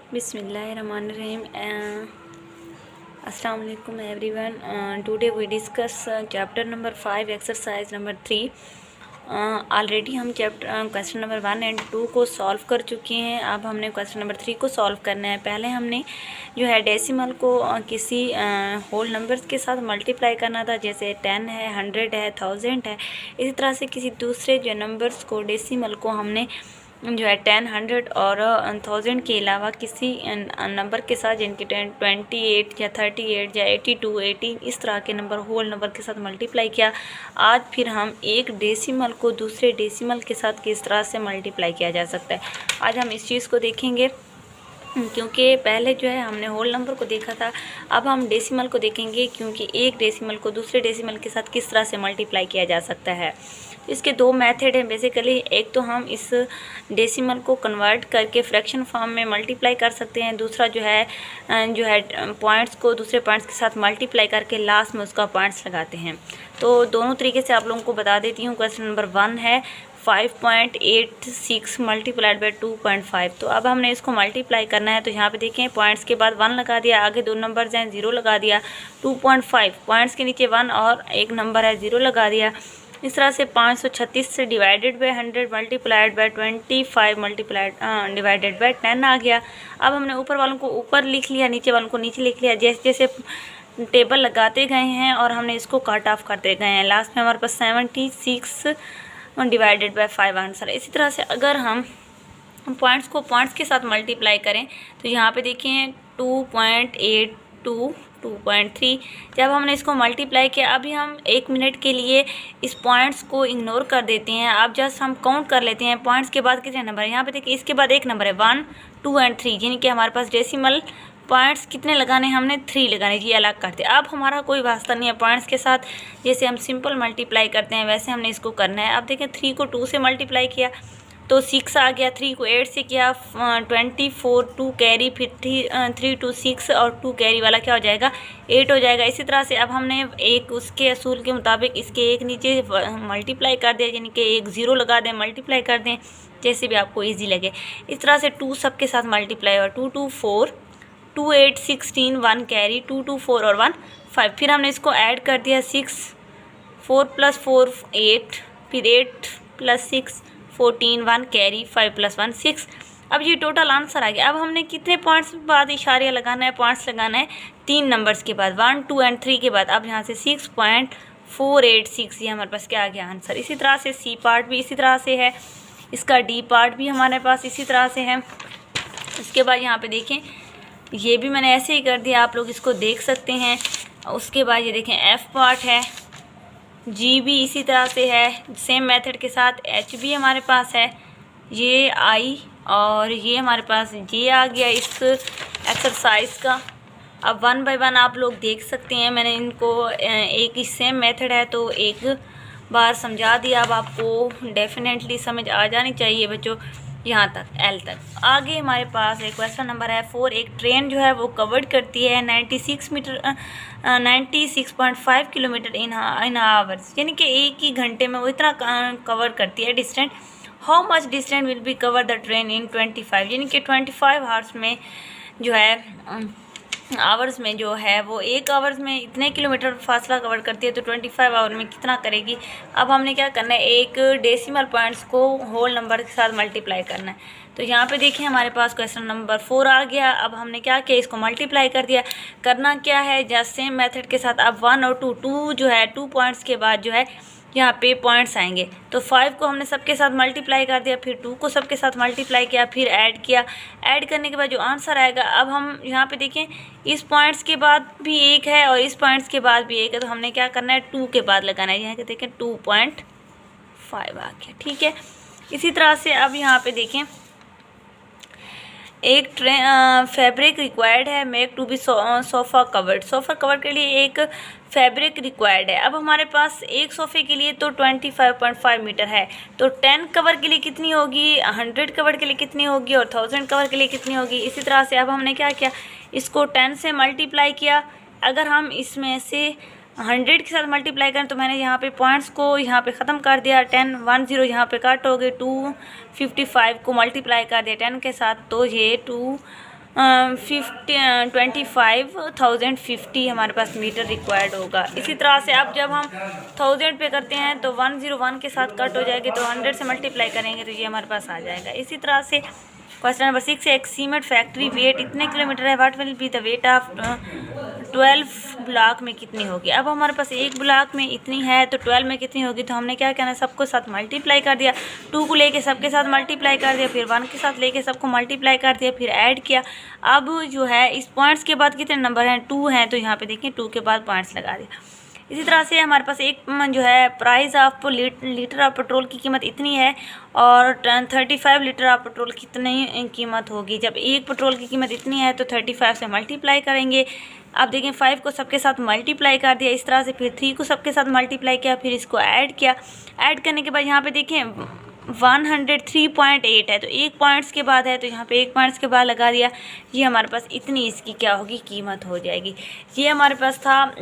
बिस्मिल्लाहिर्रहमानिर्रहीम। अस्सलाम वालेकुम everyone. Today we discuss chapter number 5 exercise number 3। Already हम क्वेश्चन नंबर 1 एंड 2 को सॉल्व कर चुके हैं। अब हमने क्वेश्चन नंबर 3 को सॉल्व करना है। पहले हमने जो है डेसिमल को किसी होल नंबर्स के साथ मल्टीप्लाई करना था, जैसे 10 है, 100 है, 1000 है। इसी तरह से किसी दूसरे जो नंबर्स को डेसिमल को हमने जो है 10, 100 और 1000 के अलावा किसी नंबर के साथ, जिनकी 28 या 38 या 82, 18 इस तरह के नंबर होल नंबर के साथ मल्टीप्लाई किया। आज फिर हम एक डेसिमल को दूसरे डेसिमल के साथ किस तरह से मल्टीप्लाई किया जा सकता है, आज हम इस चीज़ को देखेंगे। क्योंकि पहले जो है हमने होल नंबर को देखा था, अब हम डेसिमल को देखेंगे, क्योंकि एक डेसिमल को दूसरे डेसिमल के साथ किस तरह से मल्टीप्लाई किया जा सकता है। इसके दो मेथड हैं बेसिकली। एक तो हम इस डेसिमल को कन्वर्ट करके फ्रैक्शन फॉर्म में मल्टीप्लाई कर सकते हैं। दूसरा जो है पॉइंट्स को दूसरे पॉइंट्स के साथ मल्टीप्लाई करके लास्ट में उसका पॉइंट्स लगाते हैं। तो दोनों तरीके से आप लोगों को बता देती हूँ। क्वेश्चन नंबर 1 है 5.86 मल्टीप्लाइड बाई 2.5। तो अब हमने इसको मल्टीप्लाई करना है। तो यहाँ पे देखें, पॉइंट्स के बाद 1 लगा दिया, आगे दो नंबर्स हैं 0 लगा दिया। 2.5 पॉइंट्स के नीचे 1 और एक नंबर है 0 लगा दिया। इस तरह से 536 से divided by 100 multiplied by 25 multiplied divided by 10 आ गया। अब हमने ऊपर वालों को ऊपर लिख लिया, नीचे वालों को नीचे लिख लिया। जैसे जैसे टेबल लगाते गए हैं और हमने इसको कट ऑफ करते गए हैं, लास्ट में हमारे पास 76 डिवाइडेड बाई 5 आंसर। इसी तरह से अगर हम पॉइंट्स को पॉइंट्स के साथ मल्टीप्लाई करें तो यहाँ पे देखें 2.82, 2.3। जब हमने इसको मल्टीप्लाई किया, अभी हम 1 मिनट के लिए इस पॉइंट्स को इग्नोर कर देते हैं। अब जस्ट हम काउंट कर लेते हैं पॉइंट्स के बाद कितने नंबर है। यहाँ पे देखिए, इसके बाद एक नंबर है 1, 2 एंड 3, यानी कि हमारे पास डेसिमल पॉइंट्स कितने लगाने हैं, हमने 3 लगाने। ये अलग करते हैं। अब हमारा कोई वास्ता नहीं है पॉइंट्स के साथ, जैसे हम सिंपल मल्टीप्लाई करते हैं वैसे हमने इसको करना है। अब देखें, 3 को 2 से मल्टीप्लाई किया तो 6 आ गया। 3 को 8 से किया 24, 2 कैरी, फिर 3 2 6 और 2 कैरी वाला क्या हो जाएगा, 8 हो जाएगा। इसी तरह से अब हमने एक उसके असूल के मुताबिक इसके एक नीचे मल्टीप्लाई कर दिया, यानी कि एक 0 लगा दें, मल्टीप्लाई कर दें, जैसे भी आपको ईजी लगे। इस तरह से 2 सबके साथ मल्टीप्लाई और 2 2 4, 2 8 16, 1 कैरी, 2 2 4 और 1 5। फिर हमने इसको ऐड कर दिया 6, 4 + 4 8, फिर 8 + 6 14, 1 कैरी, 5 + 1 6। अब ये टोटल आंसर आ गया। अब हमने कितने पॉइंट्स के बाद इशारिया लगाना है, पॉइंट्स लगाना है 3 नंबर्स के बाद, 1 2 एंड 3 के बाद। अब यहाँ से 6.486 ये हमारे पास क्या आ गया आंसर। इसी तरह से सी पार्ट भी इसी तरह से है, इसका डी पार्ट भी हमारे पास इसी तरह से है। उसके बाद यहाँ पे देखें, ये भी मैंने ऐसे ही कर दिया, आप लोग इसको देख सकते हैं। उसके बाद ये देखें, एफ पार्ट है, जी भी इसी तरह से है सेम मेथड के साथ। एच भी हमारे पास है, ये आई और ये हमारे पास जे आ गया इस एक्सरसाइज का। अब 1 बाय 1 आप लोग देख सकते हैं। मैंने इनको एक ही सेम मेथड है तो एक बार समझा दिया। अब आपको डेफिनेटली समझ आ जानी चाहिए बच्चों, यहाँ तक एल तक। आगे हमारे पास एक क्वेश्चन नंबर है 4। एक ट्रेन जो है वो कवर्ड करती है 96.5 किलोमीटर इन आवर्स, यानी कि एक ही घंटे में वो इतना कवर करती है distance. How much distance will be cover the train in 25, यानी कि 25 आवर्स में जो है आवर्स में जो है वो 1 आवर्स में इतने किलोमीटर फासला कवर करती है, तो 25 आवर में कितना करेगी। अब हमने क्या करना है, एक डेसिमल पॉइंट्स को होल नंबर के साथ मल्टीप्लाई करना है। तो यहाँ पे देखें, हमारे पास क्वेश्चन नंबर 4 आ गया। अब हमने क्या किया, इसको मल्टीप्लाई कर दिया। करना क्या है, जस्ट सेम मेथड के साथ। अब 1 और 2 जो है 2 पॉइंट्स के बाद जो है यहाँ पे पॉइंट्स आएंगे। तो 5 को हमने सबके साथ मल्टीप्लाई कर दिया, फिर 2 को सबके साथ मल्टीप्लाई किया, फिर ऐड किया। ऐड करने के बाद जो आंसर आएगा, अब हम यहाँ पे देखें, इस पॉइंट्स के बाद भी एक है और इस पॉइंट्स के बाद भी एक है, तो हमने क्या करना है, 2 के बाद लगाना है। यहाँ पे देखें 2.5 आ गया, ठीक है। इसी तरह से अब यहाँ पे देखें, एक फैब्रिक रिक्वायर्ड है make to be sofa covered. Sofa cover के लिए एक फैब्रिक रिक्वायर्ड है। अब हमारे पास एक सोफ़े के लिए तो 25.5 मीटर है, तो 10 कवर के लिए कितनी होगी, 100 कवर के लिए कितनी होगी और 1000 कवर के लिए कितनी होगी। इसी तरह से अब हमने क्या किया, इसको 10 से मल्टीप्लाई किया। अगर हम इसमें से 100 के साथ मल्टीप्लाई करें तो मैंने यहाँ पे पॉइंट्स को यहाँ पे ख़त्म कर दिया। 10 1 0 यहाँ पे कट हो गए। 255 को मल्टीप्लाई कर दिया 10 के साथ, तो ये 25,050 हमारे पास मीटर रिक्वायर्ड होगा। इसी तरह से अब जब हम 1000 पे करते हैं तो 101 के साथ कट हो जाएगी, तो 100 से मल्टीप्लाई करेंगे तो ये हमारे पास आ जाएगा। इसी तरह से क्वेश्चन नंबर 6 है, एक सीमेंट फैक्ट्री वेट इतने किलोमीटर है, what will be the weight of 12 block में कितनी होगी। अब हमारे पास एक ब्लॉक में इतनी है तो 12 में कितनी होगी, तो हमने क्या करना, सबको साथ मल्टीप्लाई कर दिया, 2 को लेके सबके साथ मल्टीप्लाई कर दिया, फिर 1 के साथ लेके सबको मल्टीप्लाई कर दिया, फिर ऐड किया। अब जो है इस पॉइंट्स के बाद कितने नंबर हैं, 2 हैं, तो यहाँ पे देखें 2 के बाद पॉइंट्स लगा दिया। इसी तरह से हमारे पास एक जो है price of litre of petrol की कीमत इतनी है और 35 लीटर ऑफ पेट्रोल कितनी कीमत होगी। जब एक पेट्रोल की कीमत इतनी है तो 35 से मल्टीप्लाई करेंगे। अब देखें 5 को सबके साथ मल्टीप्लाई कर दिया, इस तरह से फिर 3 को सबके साथ मल्टीप्लाई किया, फिर इसको ऐड किया। ऐड करने के बाद यहाँ पे देखें 103.8 है, तो एक पॉइंट्स के बाद है तो यहाँ पे एक पॉइंट्स के बाद लगा दिया। ये हमारे पास इतनी इसकी क्या होगी, कीमत हो जाएगी। ये हमारे पास था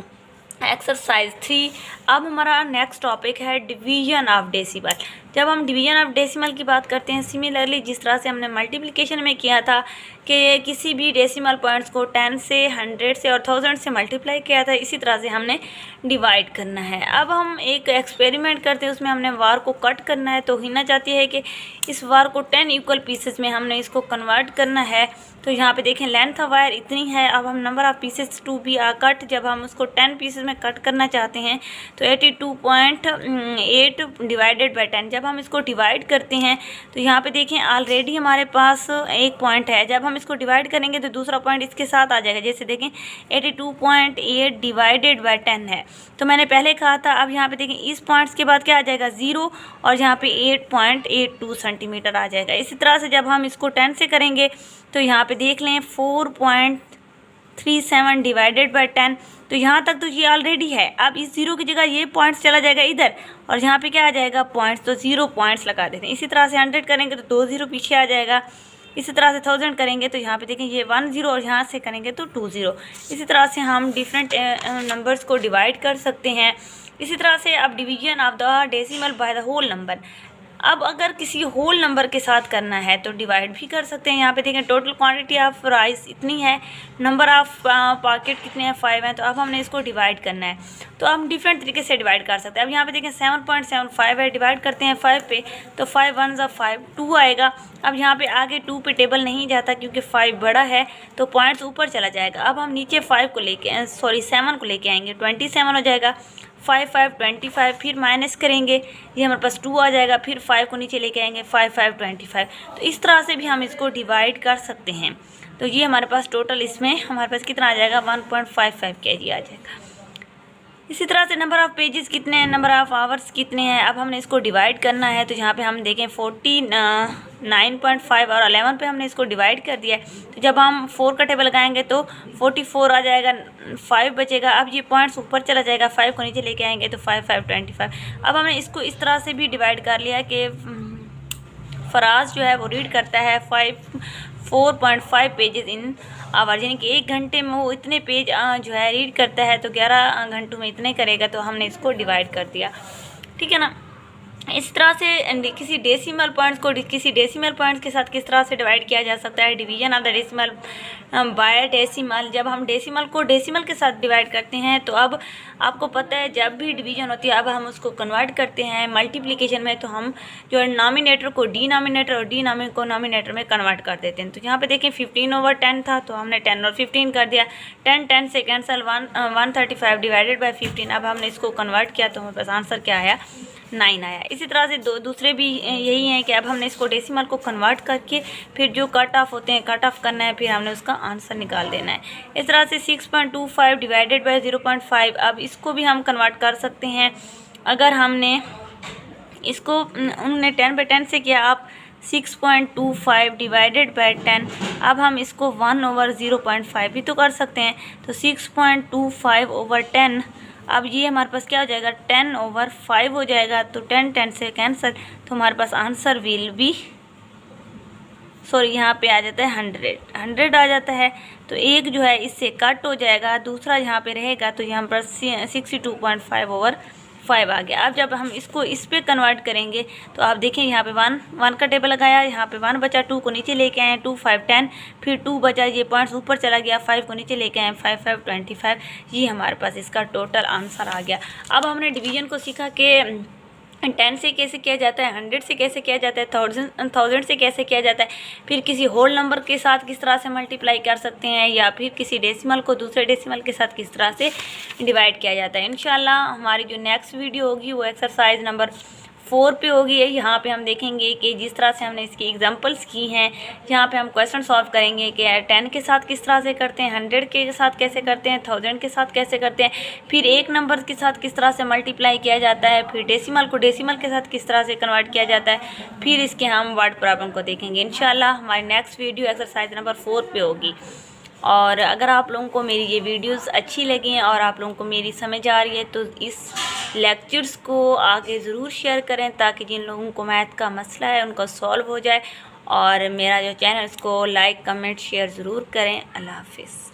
एक्सरसाइज 3। अब हमारा नेक्स्ट टॉपिक है डिवीजन ऑफ डेसिमल। जब हम डिवीजन ऑफ डेसिमल की बात करते हैं, सिमिलरली जिस तरह से हमने मल्टीप्लिकेशन में किया था कि किसी भी डेसिमल पॉइंट्स को 10 से 100 से और 1000 से मल्टीप्लाई किया था, इसी तरह से हमने डिवाइड करना है। अब हम एक एक्सपेरिमेंट करते हैं, उसमें हमने वार को कट करना है। तो हिना चाहती है कि इस वार को 10 इक्वल पीसेस में हमने इसको कन्वर्ट करना है। तो यहाँ पे देखें लेंथ ऑफ वायर इतनी है। अब हम number of pieces to be are cut, जब हम उसको 10 पीसेस में कट करना चाहते हैं तो 82.8 डिवाइडेड बाई 10। जब हम इसको डिवाइड करते हैं तो यहाँ पे देखें ऑलरेडी हमारे पास एक पॉइंट है, जब हम इसको डिवाइड करेंगे तो दूसरा पॉइंट इसके साथ आ जाएगा। जैसे देखें 82.8 डिवाइडेड बाई 10 है, तो मैंने पहले कहा था। अब यहाँ पे देखें इस पॉइंट्स के बाद क्या आ जाएगा 0 और यहाँ पे 8.82 सेंटीमीटर आ जाएगा। इसी तरह से जब हम इसको 10 से करेंगे तो यहाँ पे देख लें 4.37 डिवाइडेड बाई 10, तो यहाँ तक तो ये ऑलरेडी है। अब इस 0 की जगह ये पॉइंट्स चला जाएगा इधर और यहाँ पे क्या आ जाएगा पॉइंट्स, तो 0 पॉइंट्स लगा देते हैं। इसी तरह से 100 करेंगे तो 2 0 पीछे आ जाएगा। इसी तरह से 1000 करेंगे तो यहाँ पे देखें ये 1 0 और यहाँ से करेंगे तो 2 0। इसी तरह से हम डिफरेंट नंबर्स को डिवाइड कर सकते हैं। इसी तरह से अब division of the decimal by the whole number. अब अगर किसी होल नंबर के साथ करना है तो डिवाइड भी कर सकते हैं। यहाँ पे देखें टोटल क्वांटिटी ऑफ राइस इतनी है, नंबर ऑफ पॉकेट कितने हैं 5 हैं, तो अब हमने इसको डिवाइड करना है। तो हम डिफरेंट तरीके से डिवाइड कर सकते हैं। अब यहाँ पे देखें 7.75 है, डिवाइड करते हैं 5 पे तो 5 1 5 2 आएगा। अब यहाँ पे आगे 2 पे टेबल नहीं जाता क्योंकि 5 बड़ा है तो पॉइंट्स ऊपर चला जाएगा। अब हम नीचे 5 को लेके 7 को लेके आएंगे, 27 हो जाएगा। 5 5 25, फिर माइनस करेंगे, ये हमारे पास 2 आ जाएगा। फिर 5 को नीचे लेके आएंगे, 5 5 25। तो इस तरह से भी हम इसको डिवाइड कर सकते हैं। तो ये हमारे पास टोटल इसमें हमारे पास कितना आ जाएगा 1.55 kg आ जाएगा। इसी तरह से नंबर ऑफ़ पेजेस कितने हैं, नंबर ऑफ़ आवर्स कितने हैं, अब हमने इसको डिवाइड करना है। तो यहाँ पे हम देखें 49.5 और 11 पे हमने इसको डिवाइड कर दिया है। तो जब हम 4 का टेबल लगाएंगे तो 44 आ जाएगा, 5 बचेगा। अब ये पॉइंट्स ऊपर चला जाएगा, 5 को नीचे लेके आएंगे तो 5 5 25। अब हमने इसको इस तरह से भी डिवाइड कर लिया कि फराज जो है वो रीड करता है 4.5 पेजेस इन आवर, यानी कि 1 घंटे में वो इतने पेज जो है रीड करता है, तो 11 घंटों में इतने करेगा। तो हमने इसको डिवाइड कर दिया, ठीक है ना। इस तरह से किसी डेसिमल पॉइंट्स को किसी डेसिमल पॉइंट्स के साथ किस तरह से डिवाइड किया जा सकता है, division of the decimal by decimal. जब हम डेसिमल को डेसिमल के साथ डिवाइड करते हैं तो अब आपको पता है जब भी डिवीजन होती है अब हम उसको कन्वर्ट करते हैं मल्टीप्लिकेशन में, तो हम जो है नॉमिनेटर को डिनोमिनेटर और डिनोमिनेटर को नॉमिनेटर में कन्वर्ट कर देते हैं। तो यहाँ पे देखें 15/10 था तो हमने 10 और 15 कर दिया, 10 से कैंसिल 135 डिवाइडेड बाई 15। अब हमने इसको कन्वर्ट किया तो हमारे पास आंसर क्या आया 9 आया। इसी तरह से दूसरे भी यही हैं कि अब हमने इसको डेसिमल को कन्वर्ट करके फिर जो कट ऑफ होते हैं कट ऑफ करना है, फिर हमने उसका आंसर निकाल देना है। इस तरह से 6.25 डिवाइडेड बाई 0.5, अब इसको भी हम कन्वर्ट कर सकते हैं। अगर हमने इसको उन्होंने 10/10 से किया, आप 6.25 डिवाइडेड बाई 10, अब हम इसको 1/0.5 भी तो कर सकते हैं। तो 6.25/10, अब ये हमारे पास क्या हो जाएगा 10/5 हो जाएगा। तो 10 से कैंसिल, तो हमारे पास आंसर विल बी यहाँ पे आ जाता है 100 आ जाता है। तो एक जो है इससे कट हो जाएगा, दूसरा यहाँ पे रहेगा, तो यहाँ पर 62.5/5 5 आ गया। अब जब हम इसको इस पे कन्वर्ट करेंगे तो आप देखें यहाँ पे 1 का टेबल लगाया, यहाँ पे 1 बचा, 2 को नीचे लेके आए, 2 5 10, फिर 2 बचा, ये पॉइंट्स ऊपर चला गया, 5 को नीचे लेके आए, 5 5 25। ये हमारे पास इसका टोटल आंसर आ गया। अब हमने डिवीजन को सीखा कि 10 से कैसे किया जाता है, 100 से कैसे किया जाता है, 1000 से कैसे किया जाता है, फिर किसी होल नंबर के साथ किस तरह से मल्टीप्लाई कर सकते हैं, या फिर किसी डेसिमल को दूसरे डेसिमल के साथ किस तरह से डिवाइड किया जाता है। इंशाल्लाह हमारी जो नेक्स्ट वीडियो होगी वो एक्सरसाइज नंबर 4 पे होगी। यहाँ पे हम देखेंगे कि जिस तरह से हमने इसकी एग्जांपल्स की हैं, यहाँ पे हम क्वेश्चन सॉल्व करेंगे कि 10 के साथ किस तरह से करते हैं, 100 के साथ कैसे करते हैं, 1000 के साथ कैसे करते हैं, फिर एक नंबर के साथ किस तरह से मल्टीप्लाई किया जाता है, फिर डेसिमल को डेसिमल के साथ किस तरह से कन्वर्ट किया जाता है, फिर इसके हम वर्ड प्रॉब्लम को देखेंगे। इंशाल्लाह हमारी नेक्स्ट वीडियो एक्सरसाइज नंबर 4 पे होगी। और अगर आप लोगों को मेरी ये वीडियोस अच्छी लगी और आप लोगों को मेरी समझ आ रही है तो इस लेक्चर्स को आगे ज़रूर शेयर करें, ताकि जिन लोगों को मैथ का मसला है उनका सॉल्व हो जाए। और मेरा जो चैनल है उसको लाइक कमेंट शेयर ज़रूर करें। अल्लाह हाफिज़।